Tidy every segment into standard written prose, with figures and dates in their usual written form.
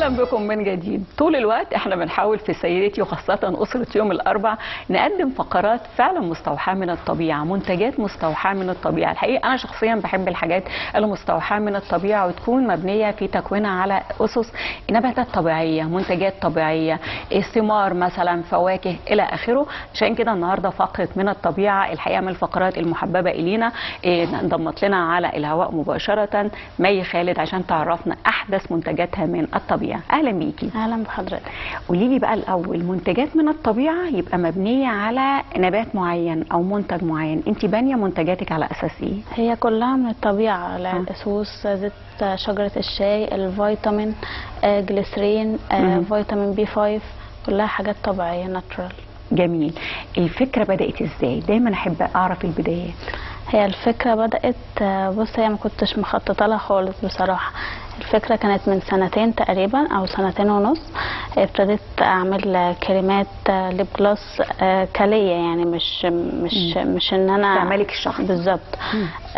اهلا بكم من جديد. طول الوقت احنا بنحاول في سيدتي وخاصه اسره يوم الاربع نقدم فقرات فعلا مستوحاه من الطبيعه، منتجات مستوحاه من الطبيعه. الحقيقه انا شخصيا بحب الحاجات اللي مستوحاه من الطبيعه وتكون مبنيه في تكوينها على اسس نباتات طبيعيه، منتجات طبيعيه، ثمار مثلا، فواكه الى اخره. عشان كده النهارده فقره من الطبيعه الحقيقه من الفقرات المحببه الينا. انضمت لنا على الهواء مباشره مي خالد عشان تعرفنا احدث منتجاتها من الطبيعه. اهلا بيكي. اهلا بحضرتك. قولي لي بقى الاول، منتجات من الطبيعه يبقى مبنيه على نبات معين او منتج معين، انت بانيه منتجاتك على اساس ايه؟ هي كلها من الطبيعه، الاسوس، زيت شجره الشاي، الفيتامين، جليسرين، فيتامين بي 5، كلها حاجات طبيعيه ناتشورال. جميل. الفكره بدات ازاي؟ دايما احب اعرف البدايات. هي الفكره بدات، بص، هي ما كنتش مخططه لها خالص بصراحه. الفكرة كانت من سنتين تقريبا او سنتين ونص. ابتديت اعمل كريمات ليب جلوس كالية، يعني مش ان انا تعملك الشخص بالظبط.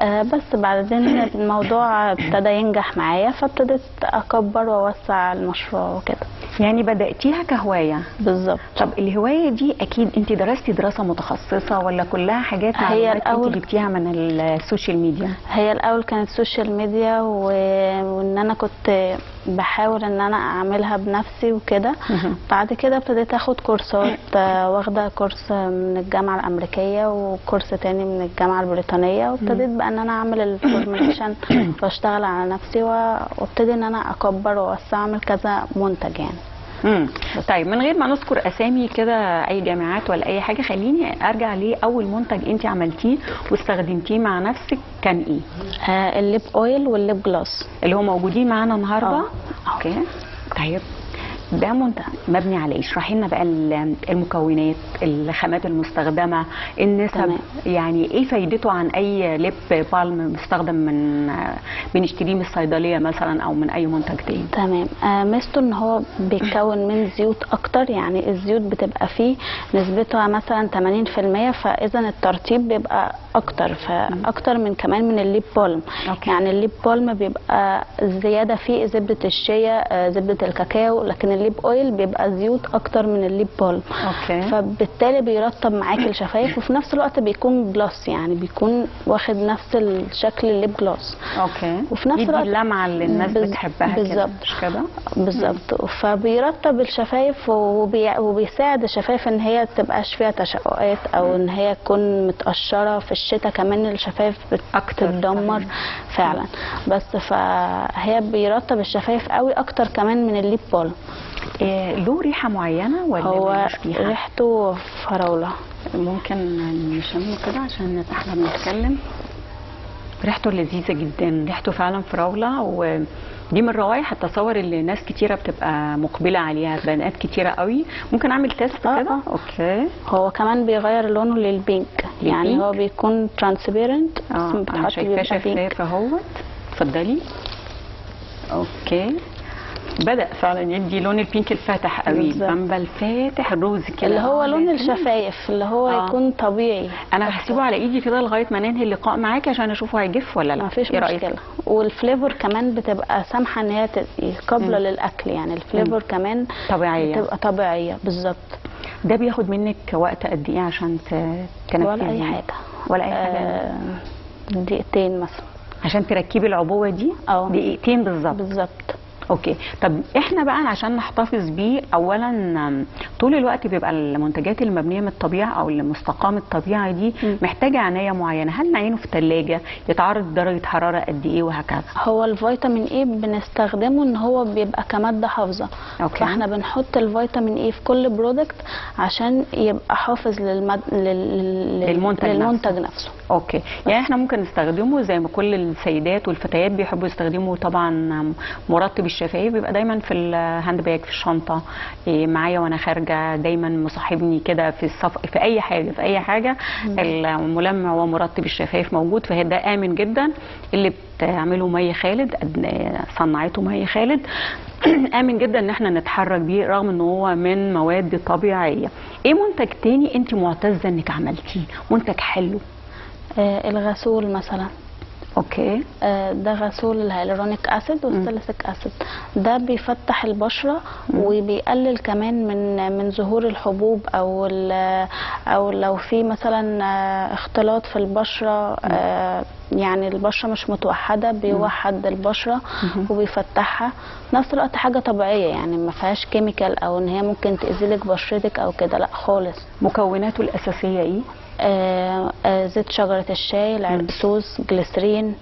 بس بعدين الموضوع ابتدى ينجح معايا، فابتديت اكبر واوسع المشروع وكده. يعني بدأتيها كهواية؟ بالظبط. طب الهواية دي اكيد انت درستي دراسة متخصصة ولا كلها حاجات هي الاول انت جبتيها من السوشيال ميديا؟ هي الاول كانت سوشيال ميديا، وان انا كنت بحاول ان انا اعملها بنفسي وكده. بعد كده ابتديت اخد كورسات، واخده كورس من الجامعه الامريكيه وكورس تاني من الجامعه البريطانيه، وابتديت بقى ان انا اعمل الفورميشن واشتغل على نفسي وابتدي ان انا اكبر واوسع، اعمل كذا منتج يعني. طيب من غير ما نذكر اسامي كده اي جامعات ولا اي حاجه، خليني ارجع ليه اول منتج انت عملتيه واستخدمتيه مع نفسك كان ايه؟ الليب اويل والليب جلوس اللي هو موجودين معانا النهارده. اوكي. طيب ده منتج مبني على ايه؟ اشرحي لنا بقى المكونات، الخامات المستخدمه، النسب، يعني ايه فايدته عن اي ليب بالم مستخدم من بنشتريه من الصيدليه مثلا او من اي منتج تاني؟ تمام. ميزته ان هو بيتكون من زيوت اكتر، يعني الزيوت بتبقى فيه نسبتها مثلا 80%، فاذا الترطيب بيبقى اكتر، فاكتر من كمان من الليب بالم. يعني الليب بالم بيبقى الزياده فيه زبده الشيا، زبده الكاكاو، لكن الليب اويل بيبقى زيوت اكتر من الليب بالم. فبالتالي بيرطب معاكي الشفايف، وفي نفس الوقت بيكون جلوس، يعني بيكون واخد نفس الشكل الليب جلوس. وفي نفس الوقت اللمعه اللي الناس بتحبها بالظبط كده. بالظبط. فبيرطب الشفايف وبيساعد الشفايف ان هي تبقاش فيها تشققات او ان هي تكون متقشره. في الشتاء كمان الشفايف بتتدمر فعلا. بس فهي بيرطب الشفايف قوي اكتر كمان من الليب بالم. له ريحه معينه ولا هو ريحته فراوله؟ ممكن نشم كده عشان احنا بنتكلم. ريحته لذيذه جدا، ريحته فعلا فراوله، ودي من الروائح التصور اللي ناس كتيره بتبقى مقبله عليها، بنات كتيره قوي. ممكن اعمل تيست كده؟ اوكي. هو كمان بيغير لونه للبينك، يعني هو بيكون ترانسبيرنت. انا شايفاه شفاف اهوت. اتفضلي. اوكي. بدأ فعلا يدي لون البينك الفاتح قوي، البامبا الفاتح الروزي كده، اللي هو لون الشفايف اللي هو يكون طبيعي. انا هسيبه على ايدي كده لغايه ما ننهي اللقاء معاكي عشان اشوفه هيجف ولا لا. مفيش مشكله. والفليفر كمان بتبقى سامحه ان هي قابله للاكل، يعني الفليفر كمان طبيعيه، بتبقى طبيعيه بالظبط. ده بياخد منك وقت قد ايه عشان تنفذي؟ ولا اي حاجه. ولا اي حاجه. دقيقتين مثلا عشان تركبي العبوه دي؟ دقيقتين بالظبط. بالظبط. اوكي. طب احنا بقى عشان نحتفظ بيه، اولا طول الوقت بيبقى المنتجات المبنيه من الطبيعه او المستقاه من الطبيعه دي محتاجه عنايه معينه. هل نعينه في الثلاجه، يتعرض لدرجه حراره قد ايه وهكذا؟ هو الفيتامين اي بنستخدمه ان هو بيبقى كماده حافظه. فاحنا بنحط الفيتامين اي في كل برودكت عشان يبقى حافظ للمنتج نفسه. اوكي. يعني احنا ممكن نستخدمه زي ما كل السيدات والفتيات بيحبوا يستخدموا طبعا مرطب الشفايف، بيبقى دايما في الهاند باج، في الشنطه معايا وانا خارجه، دايما مصاحبني كده في في اي حاجه الملمع ومرطب الشفايف موجود. فده امن جدا، اللي بتعمله مي خالد، صنعته مي خالد. امن جدا ان احنا نتحرك بيه رغم ان هو من مواد طبيعيه. ايه منتج تاني انت معتزه انك عملتيه، منتج حلو؟ الغسول مثلا. اوكي. ده غسول الهيالورونيك اسيد والسيليسيك اسيد. ده بيفتح البشره وبيقلل كمان من ظهور الحبوب او لو في مثلا اختلاط في البشره، يعني البشره مش متوحده، بيوحد البشره وبيفتحها. في نفس الوقت حاجه طبيعيه، يعني ما فيهاش كيميكال او ان هي ممكن تاذيلك بشرتك او كده، لا خالص. مكوناته الاساسيه ايه؟ زيت شجره الشاي، العرقسوس، جليسرين،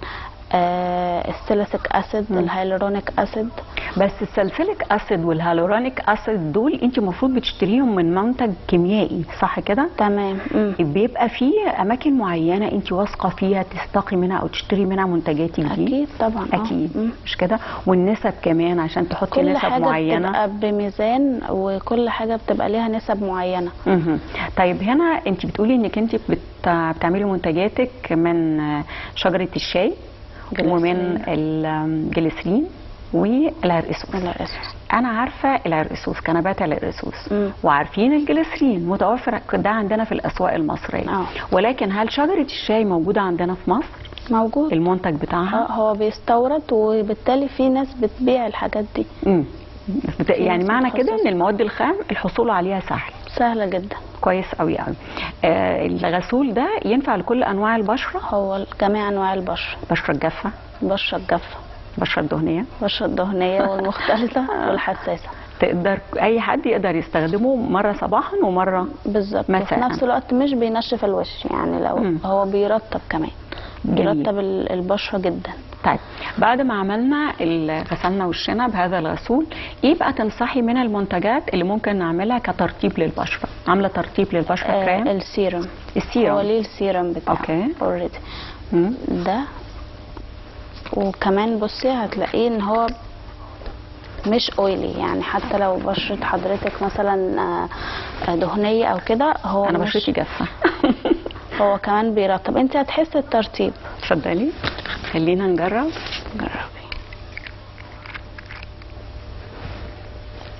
السيليسيك اسيد، الهيالورونيك اسيد. بس السلسليك اسيد والهيالورونيك اسيد دول انت المفروض بتشتريهم من منتج كيميائي، صح كده؟ تمام. بيبقى في اماكن معينه انت واثقه فيها تستقي منها او تشتري منها منتجاتك دي؟ اكيد طبعا. اكيد. مش كده؟ والنسب كمان عشان تحطي كل نسب حاجة معينه، بتبقى بميزان، وكل حاجه بتبقى ليها نسب معينه. طيب هنا انت بتقولي انك انت بتعملي منتجاتك من شجره الشاي ومن الجليسرين والعرقسوس. انا عارفه العرقسوس، كنبات العرقسوس، وعارفين الجليسرين متوفر ده عندنا في الاسواق المصريه. ولكن هل شجره الشاي موجوده عندنا في مصر؟ موجود المنتج بتاعها. هو بيستورد، وبالتالي في ناس بتبيع الحاجات دي. يعني معنى كده ان المواد الخام الحصول عليها سهله جدا. كويس قوي قوي. الغسول ده ينفع لكل انواع البشره؟ هو جميع انواع البشره. البشره الجافه، البشره الجافه، البشره الدهنيه، البشره الدهنيه والمختلطه والحساسه. تقدر اي حد يقدر يستخدمه مره صباحا ومره بالظبط مساء. وفي نفس الوقت مش بينشف الوش، يعني لو هو بيرطب كمان. بيرطب البشره جدا. طيب بعد ما عملنا غسلنا وشنا بهذا الغسول، ايه بقى تنصحي من المنتجات اللي ممكن نعملها كترطيب للبشره؟ عامله ترطيب للبشره كريم؟ السيرم. السيرم هو ليه السيرم بتاعه. اوكي اوريدي ده. وكمان بصي هتلاقيه ان هو مش اويلي، يعني حتى لو بشره حضرتك مثلا دهنيه او كده، هو انا بشرتي جافه. هو كمان بيرطب. انت هتحسي الترطيب. اتفضلي خلينا نجرب.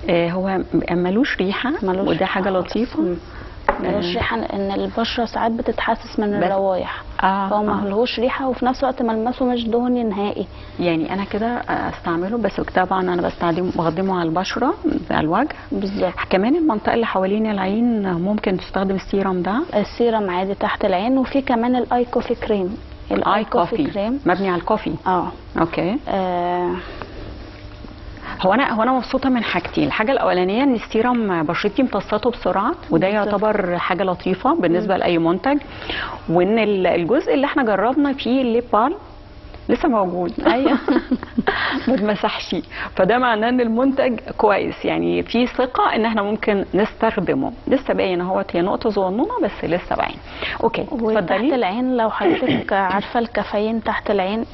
هو ملوش ريحه، وده حاجه لطيفه. ملوش ريحه، ان البشره ساعات بتتحسس من الروايح. هو ملهوش ريحه، وفي نفس الوقت ملمسه مش دهني نهائي. يعني انا كده استعمله، بس طبعا انا بخدمه على البشره، على الوجه بالظبط. كمان المنطقه اللي حوالين العين ممكن تستخدم السيرم ده. السيرم عادي تحت العين، وفي كمان الاي كوفي كريم. الاي كوفي كريم مبني على الكوفي. اوكي. هو انا مبسوطه من حاجتين. الحاجه الاولانيه ان السيرم بشرتي امتصته بسرعه، وده يعتبر حاجه لطيفه بالنسبه لاي منتج. وان الجزء اللي احنا جربنا فيه الليب بالم لسه موجود. ايوه. ما اتمسحش، فده معناه ان المنتج كويس، يعني في ثقه ان احنا ممكن نستخدمه. لسه باين اهوت، هي نقطه صغنونه بس لسه باين. اوكي اتفضلي. تحت العين لو حضرتك عارفه الكافيين تحت العين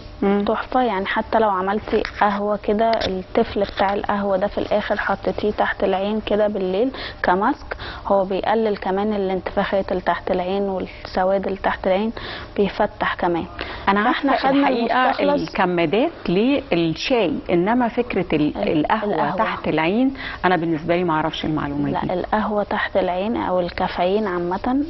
تحفه، يعني حتى لو عملتي قهوه كده، التفل بتاع القهوه ده في الاخر حطيتيه تحت العين كده بالليل كماسك، هو بيقلل كمان الانتفاخات اللي تحت العين والسواد اللي تحت العين، بيفتح كمان. انا عارفه الحقيقه الكمادات للشاي، انما فكره القهوه تحت العين انا بالنسبه لي ما اعرفش المعلومه دي. لا، القهوه تحت العين او الكافيين عامه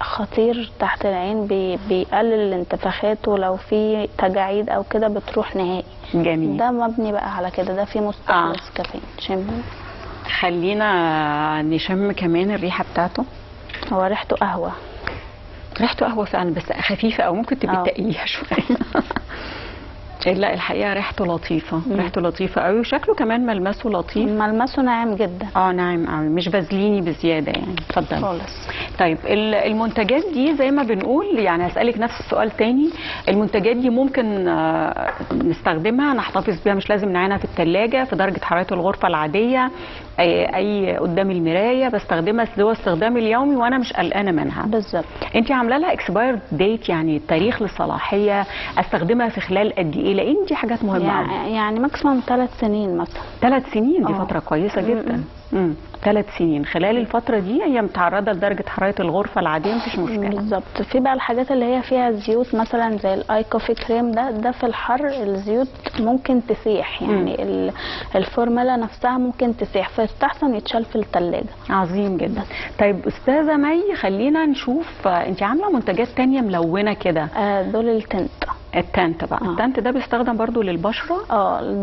خطير تحت العين، بيقلل الانتفاخات، ولو في تجاعيد او كده بتروح نهائي. جميل. ده مبني بقى على كده، ده فيه مستخلص كافيين. شم. خلينا نشم كمان الريحه بتاعته. هو ريحته قهوه. ريحته قهوه فعلا، بس خفيفه او ممكن تبقي تقيله شويه. لا الحقيقه ريحته لطيفه. ريحته لطيفه قوي، وشكله كمان ملمسه لطيف. ملمسه ناعم جدا. ناعم قوي، مش بازليني بزياده يعني. اتفضلي خالص. طيب المنتجات دي زي ما بنقول، يعني هسألك نفس السؤال تاني، المنتجات دي ممكن نستخدمها نحتفظ بيها، مش لازم نعينها في الثلاجه، في درجه حراره الغرفه العاديه، اي قدام المرايه بستخدمها، هو استخدام اليومي وانا مش قلقانه منها. بالظبط. انت عامله لها اكسبايرد ديت، يعني تاريخ للصلاحيه، استخدمها في خلال قد ايه؟ لان دي حاجات مهمه يعني ماكسيموم 3 سنين مثلا. 3 سنين دي فتره كويسه جدا. 3 سنين، خلال الفتره دي هي متعرضه لدرجه حراره الغرفه العاديه، مفيش مشكله. بالظبط. في بقى الحاجات اللي هي فيها زيوت مثلا زي الاي كوفي كريم، ده في الحر الزيوت ممكن تسيح، يعني الفورمولا نفسها ممكن تسيح، فيستحسن يتشال في الثلاجه. عظيم جدا. طيب استاذه مي، خلينا نشوف انت عامله منتجات تانية ملونه كده. دول التنت. التنت بقى، التنت ده بيستخدم برضو للبشره؟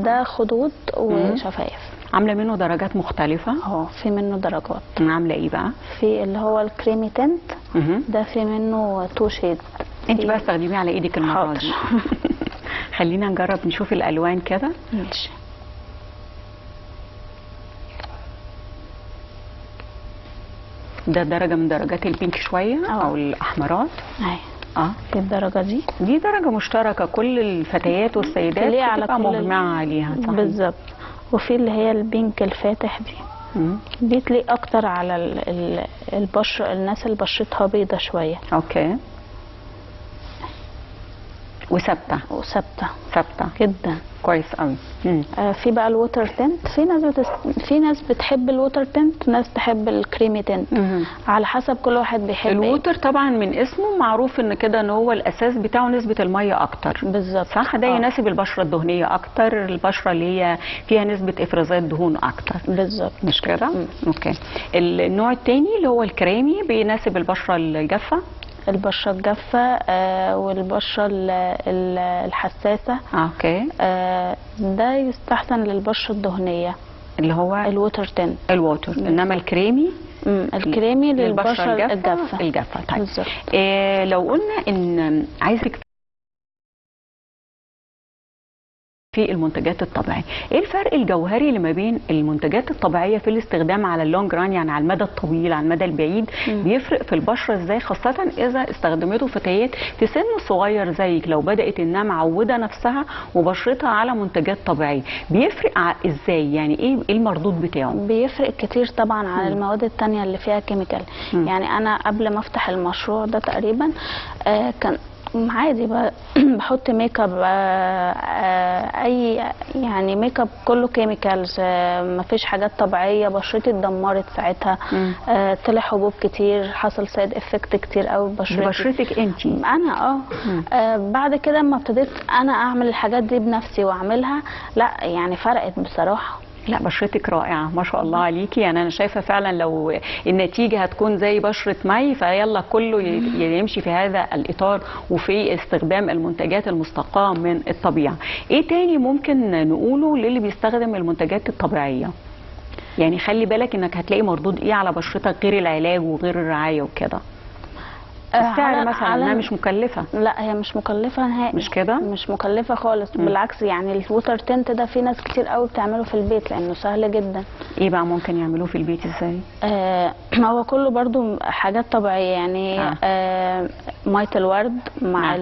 ده خدود وشفايف. عامله منه درجات مختلفه؟ في منه درجات. عامله ايه بقى؟ في اللي هو الكريمي تنت، ده في منه 2 شيد. انت بقى استخدميه على ايدك المره دي. خلينا نجرب نشوف الالوان كده. ماشي. ده درجه من درجات البينك شويه او الاحمرات. اهي في الدرجه دي درجه مشتركه كل الفتيات والسيدات بتبقى مجمعه عليها. بالظبط. وفي اللي هي البينك الفاتح دي تليق اكتر على البشره، الناس اللي بشرتها بيضه شويه. اوكي. وثابته ثابته جدا. كويس قوي. في بقى الووتر تنت، في ناس بتحب الووتر تنت وناس تحب الكريمي تنت، على حسب كل واحد بيحب. الووتر طبعا من اسمه معروف ان كده ان هو الاساس بتاعه نسبه الميه اكتر. بالظبط. صح. ده يناسب البشره الدهنيه اكتر، البشره اللي هي فيها نسبه افرازات دهون اكتر. بالظبط. مش كده؟ اوكي. النوع الثاني اللي هو الكريمي بيناسب البشره الجافه. البشره الجافه والبشره الحساسه. اوكي. ده يستحسن للبشره الدهنيه اللي هو الووتر تنت. الووتر. انما الكريمي الكريمي للبشره الجافه. طيب. لو قلنا ان عايزك في المنتجات الطبيعيه، ايه الفرق الجوهري اللي ما بين المنتجات الطبيعيه في الاستخدام على اللونج ران، يعني على المدى الطويل، على المدى البعيد، بيفرق في البشره ازاي، خاصه اذا استخدمته فتيات في سن صغير زيك، لو بدات انها معوده نفسها وبشرتها على منتجات طبيعيه، بيفرق ازاي؟ يعني ايه المردود بتاعه؟ بيفرق كتير طبعا عن المواد الثانيه اللي فيها كيميكال. يعني انا قبل ما افتح المشروع ده تقريبا كان عادي بحط ميك اب اي يعني ميك اب كله كيميكالز، مفيش حاجات طبيعيه. بشرتي اتدمرت ساعتها، طلع حبوب كتير، حصل سايد افكت كتير قوي بشرتك انت. انا بعد كده اما ابتديت انا اعمل الحاجات دي بنفسي واعملها، لا يعني فرقت بصراحه. لا بشرتك رائعه ما شاء الله عليكي. يعني انا شايفه فعلا لو النتيجه هتكون زي بشره مي فيلا كله يمشي في هذا الاطار وفي استخدام المنتجات المستقاه من الطبيعه. ايه تاني ممكن نقوله للي بيستخدم المنتجات الطبيعيه؟ يعني خلي بالك انك هتلاقي مردود ايه على بشرتك غير العلاج وغير الرعايه وكده. السعر مثلا انها مش مكلفه. لا هي مش مكلفه نهائي. مش كده؟ مش مكلفه خالص. بالعكس يعني الووتر تنت ده في ناس كتير قوي بتعمله في البيت لانه سهل جدا. ايه بقى ممكن يعملوه في البيت ازاي؟ هو كله برضو حاجات طبيعيه يعني ميه الورد مع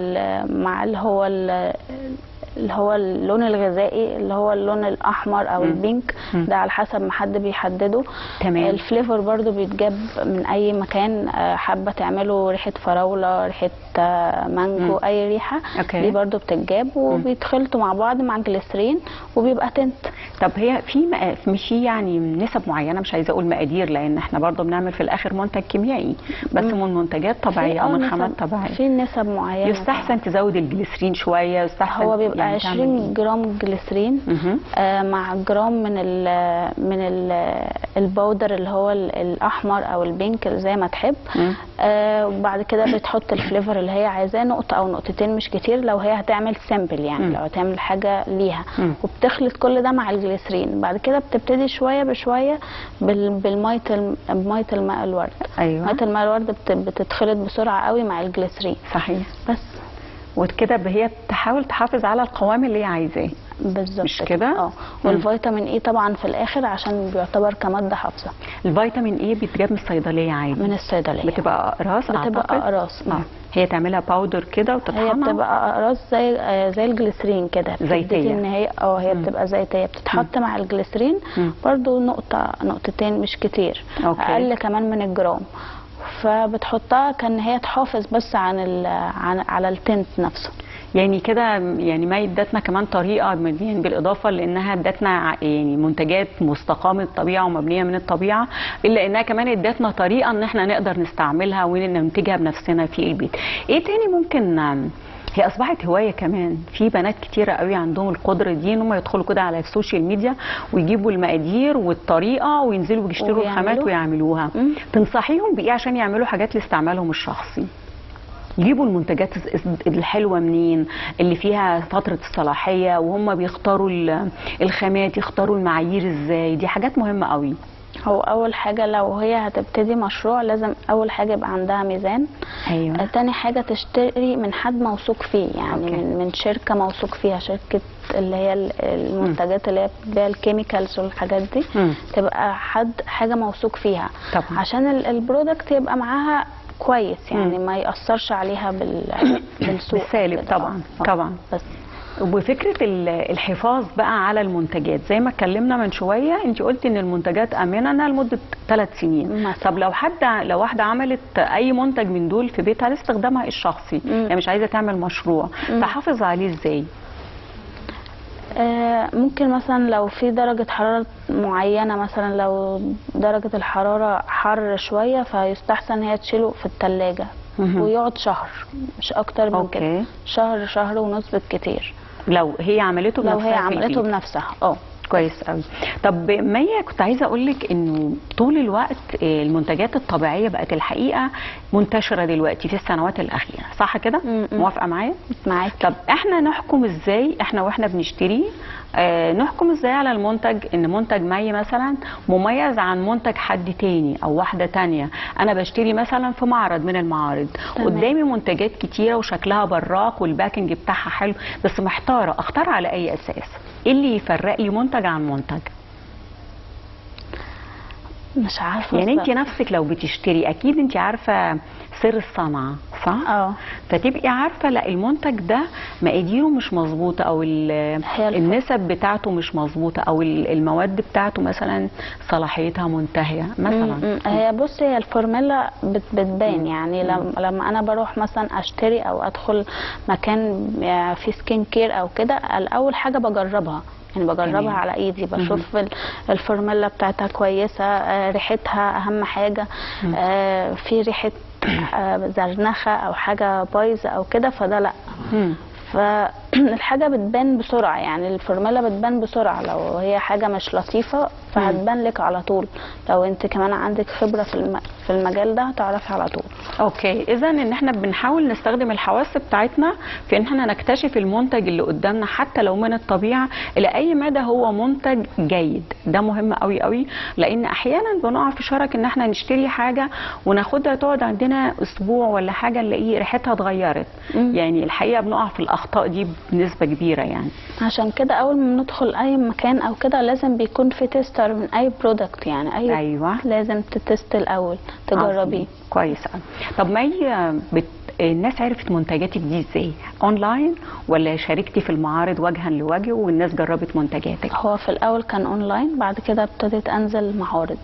اللي هو اللون الغذائي اللي هو اللون الاحمر او البينك، ده على حسب ما حد بيحدده. تمام. الفليفر برضو بيتجاب من اي مكان، حابه تعملوا ريحه فراوله، ريحه مانجو، اي ريحه. دي برضو بتتجاب وبيتخلطوا مع بعض مع جليسرين وبيبقى تنت. طب هي في يعني نسب معينه، مش عايزه اقول مقادير لان احنا برضو بنعمل في الاخر منتج كيميائي، بس من منتجات طبيعيه او من خامات طبيعيه. في نسب معينه. يستحسن تزود الجليسرين شويه، يستحسن هو بيبقى 20 جرام جليسرين مع جرام من البودر اللي هو الاحمر او البينك زي ما تحب. وبعد كده بتحط الفليفر اللي هي عايزاه، نقطه او نقطتين مش كتير لو هي هتعمل سامبل يعني لو هتعمل حاجه ليها. وبتخلط كل ده مع الجليسرين. بعد كده بتبتدي شويه بشويه بميه الماء الورد. ايوه. ميه الماء الورد بتتخلط بسرعه قوي مع الجليسرين. صحيح. بس وكده هي تحاول تحافظ على القوام اللي هي عايزاه. بالظبط. مش كده؟ والفيتامين اي طبعا في الاخر عشان بيعتبر كماده حافظه. الفيتامين اي بيتجاب من الصيدليه عادي؟ من الصيدليه. بتبقى اقراص؟ بتبقى اقراص. هي تعملها باودر كده وتطحنها؟ هي بتبقى اقراص زي الجليسرين كده. زيتيه. ان هي هي بتبقى زيتيه، بتتحط مع الجليسرين برضو نقطه نقطتين مش كتير. اقل كمان من الجرام. فبتحطها كان هي تحافظ بس على التنت نفسه. يعني كده يعني ما ادتنا كمان طريقه يعني بالاضافه لانها ادتنا يعني منتجات مستقاه من الطبيعه ومبنيه من الطبيعه، الا انها كمان ادتنا طريقه ان احنا نقدر نستعملها وننتجها بنفسنا في البيت. ايه تاني ممكن؟ هي اصبحت هوايه كمان، في بنات كتيره قوي عندهم القدره دي ان هم يدخلوا كده على السوشيال ميديا ويجيبوا المقادير والطريقه وينزلوا يشتروا الخامات ويعملوها. تنصحيهم بايه عشان يعملوا حاجات لاستعمالهم الشخصي؟ يجيبوا المنتجات الحلوه منين، اللي فيها فتره الصلاحيه، وهم بيختاروا الخامات، يختاروا المعايير ازاي؟ دي حاجات مهمه قوي. هو اول حاجه لو هي هتبتدي مشروع لازم اول حاجه يبقى عندها ميزان. ايوه. تاني حاجه تشتري من حد موثوق فيه، يعني أوكي. من شركه موثوق فيها، شركه اللي هي المنتجات اللي هي بتبيع الكيميكالز والحاجات دي. تبقى حاجه موثوق فيها طبعا، عشان البرودكت يبقى معاها كويس، يعني ما يأثرش عليها بالسوق بالسالب. طبعا طبعا. بس وفكره الحفاظ بقى على المنتجات، زي ما اتكلمنا من شويه، انت قلتي ان المنتجات امنه لمده 3 سنين. طب لو واحده عملت اي منتج من دول في بيتها لاستخدامها الشخصي، يعني مش عايزه تعمل مشروع، تحافظ عليه ازاي؟ ممكن مثلا لو في درجة حرارة معينة، مثلا لو درجة الحرارة حر شوية فيستحسن هي تشيله في التلاجة ويقعد شهر، مش اكتر من كده. شهر ونص بالكتير لو هي عملته بنفسها. لو هي عملته بنفسها. كويس قوي. طب مي، كنت عايزه اقول لك انه طول الوقت المنتجات الطبيعيه بقت الحقيقه منتشره دلوقتي في السنوات الاخيره، صح كده؟ موافقه معايا؟ معاك. طب احنا نحكم ازاي، احنا واحنا بنشتري نحكم ازاي على المنتج ان منتج مي مثلا مميز عن منتج حد تاني او واحده تانيه؟ انا بشتري مثلا في معرض من المعارض، قدامي منتجات كتيره وشكلها براق والباكنج بتاعها حلو، بس محتاره اختار على اي اساس؟ ايه اللي يفرق لي منتج عن منتج؟ مش عارفه. يعني انت نفسك لو بتشتري اكيد انت عارفه سر الصنعه، صح؟ فتبقي عارفه لا المنتج ده مقاديره مش مظبوطه، او النسب بتاعته مش مظبوطه، او المواد بتاعته مثلا صلاحيتها منتهيه مثلا. هي بصي، هي الفورميلا بتبان. يعني لما انا بروح مثلا اشتري او ادخل مكان فيه سكين كير او كده، الاول حاجه بجربها، يعني بجربها على ايدي، بشوف الفورميلا بتاعتها كويسه، ريحتها اهم حاجه، في ريحه زرنخه او حاجه بايظه او كده، فده لا. فالحاجه بتبان بسرعه، يعني الفورميلا بتبان بسرعه. لو هي حاجه مش لطيفه فهتبان لك على طول، لو انت كمان عندك خبره في المجال ده هتعرفي على طول. اوكي، اذا ان احنا بنحاول نستخدم الحواس بتاعتنا في ان احنا نكتشف المنتج اللي قدامنا حتى لو من الطبيعه الى اي مدى هو منتج جيد. ده مهم قوي قوي، لان احيانا بنقع في شرك ان احنا نشتري حاجه وناخدها تقعد عندنا اسبوع ولا حاجه نلاقي ريحتها اتغيرت. يعني الحقيقه بنقع في الاخطاء دي بنسبه كبيره. يعني عشان كده اول ما ندخل اي مكان او كده لازم بيكون في تيستر من اي برودكت، يعني ايوه لازم تتست الاول، تجربيه. كويس قوي. طب مي، الناس عرفت منتجاتك دي ازاي؟ اونلاين ولا شاركتي في المعارض وجها لوجه والناس جربت منتجاتك؟ هو في الاول كان اونلاين، بعد كده ابتديت انزل معارض.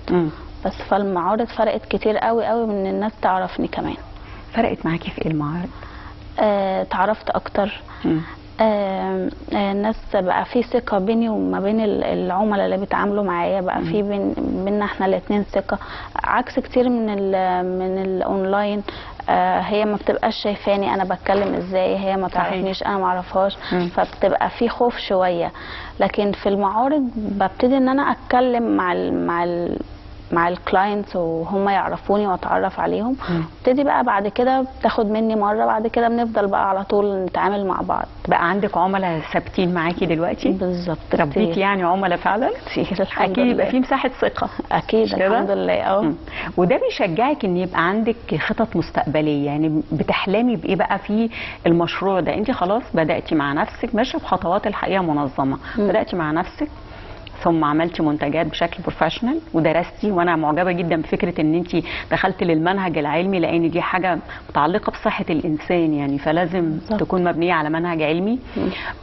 بس فالمعارض فرقت كتير قوي قوي من الناس تعرفني كمان. فرقت معاكي في ايه المعارض؟ تعرفت اكتر. الناس بقى في ثقه بيني وما بين العملاء اللي بيتعاملوا معايا، بقى في بيننا احنا الاثنين ثقه، عكس كتير من الاونلاين. هي ما بتبقاش شايفاني انا بتكلم ازاي، هي ما تعرفنيش انا ما اعرفهاش، فبتبقى في خوف شويه. لكن في المعارض ببتدي ان انا اتكلم مع الكلاينتس وهم يعرفوني واتعرف عليهم. ابتدي بقى بعد كده بتاخد مني مره، بعد كده بنفضل بقى على طول نتعامل مع بعض. بقى عندك عملاء ثابتين معاكي دلوقتي؟ بالظبط. ربيتي يعني عملاء فعلا كتير الحمد اكيد لله. يبقى في مساحه ثقه. اكيد الحمد لله. وده بيشجعك ان يبقى عندك خطط مستقبليه، يعني بتحلمي بايه بقى في المشروع ده؟ انت خلاص بداتي مع نفسك، ماشيه بخطوات الحقيقه منظمه. بداتي مع نفسك ثم عملتي منتجات بشكل بروفيشنال ودرستي، وانا معجبه جدا بفكره ان انت دخلتي للمنهج العلمي، لان دي حاجه متعلقه بصحه الانسان، يعني فلازم تكون مبنيه على منهج علمي.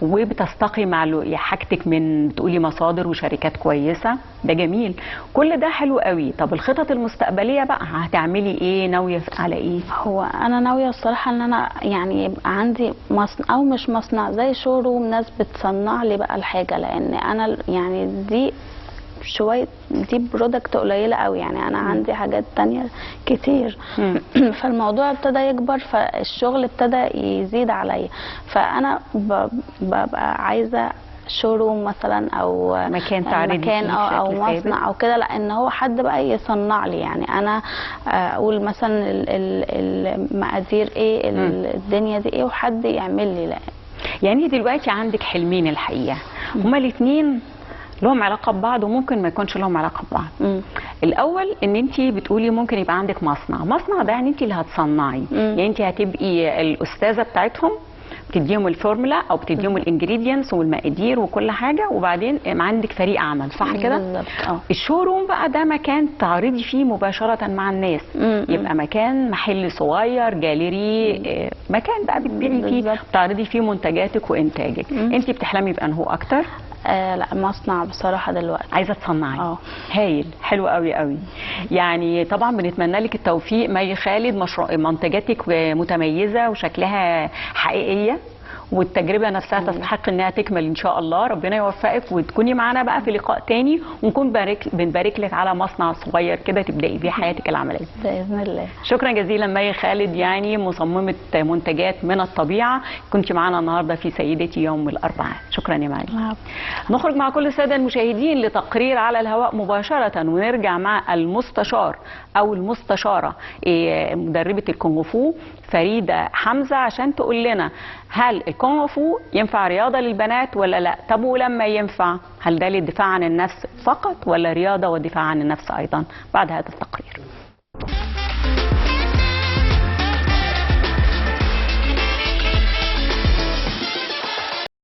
وبتستقي مع حاجتك من بتقولي مصادر وشركات كويسه، ده جميل، كل ده حلو قوي. طب الخطط المستقبليه بقى هتعملي ايه؟ ناويه على ايه؟ هو انا ناويه الصراحه ان انا يعني يبقى عندي مصنع، او مش مصنع، زي شوروم، ناس بتصنع لي بقى الحاجه، لان انا يعني دي شويه دي برودكت قليله قوي، يعني انا عندي حاجات تانية كتير. فالموضوع ابتدى يكبر، فالشغل ابتدى يزيد عليا، فانا ببقى عايزه شوروم مثلا او مكان تعرضي مكان فيه او بشكل ثابت. مصنع او كده، لا ان هو حد بقى يصنع لي. يعني انا اقول مثلا المقادير ايه، الدنيا دي ايه، وحد يعمل لي. لا يعني دلوقتي عندك حلمين الحقيقه، هما الاثنين لهم علاقه ببعض وممكن ما يكونش لهم علاقه ببعض. الاول ان انت بتقولي ممكن يبقى عندك مصنع ده يعني انت اللي هتصنعي، يعني انت هتبقي الاستاذه بتاعتهم، بتديهم الفورمولا او بتديهم الانجريدينتس والمقادير وكل حاجه، وبعدين عندك فريق عمل، صح كده؟ بالظبط. الشوروم بقى ده مكان تعرضي فيه مباشره مع الناس، يبقى مكان محل صغير، جاليري، مكان بقى بتبيعي فيه، بتعرضي فيه منتجاتك وانتاجك. انت بتحلمي بانهو اكتر؟ لا مصنع بصراحه دلوقتي. عايزه تصنعي؟ هايل، حلو قوي قوي. يعني طبعا بنتمنى لك التوفيق مي خالد، مشروع منتجاتك متميزه وشكلها حقيقيه، والتجربه نفسها تستحق انها تكمل ان شاء الله. ربنا يوفقك وتكوني معانا بقى في لقاء تاني، ونكون بنبارك لك على مصنع صغير كده تبداي بيه حياتك العمليه باذن الله. شكرا جزيلا مي خالد، يعني مصممه منتجات من الطبيعه، كنت معانا النهارده في سيدتي يوم الاربعاء. شكرا يا مي. نخرج مع كل الساده المشاهدين لتقرير على الهواء مباشره، ونرجع مع المستشار او المستشاره مدربه الكونغ فو فريده حمزه عشان تقول لنا هل الكونغ فو ينفع رياضه للبنات ولا لا؟ طب ولما ينفع هل ده للدفاع عن النفس فقط ولا رياضه والدفاع عن النفس ايضا؟ بعد هذا التقرير.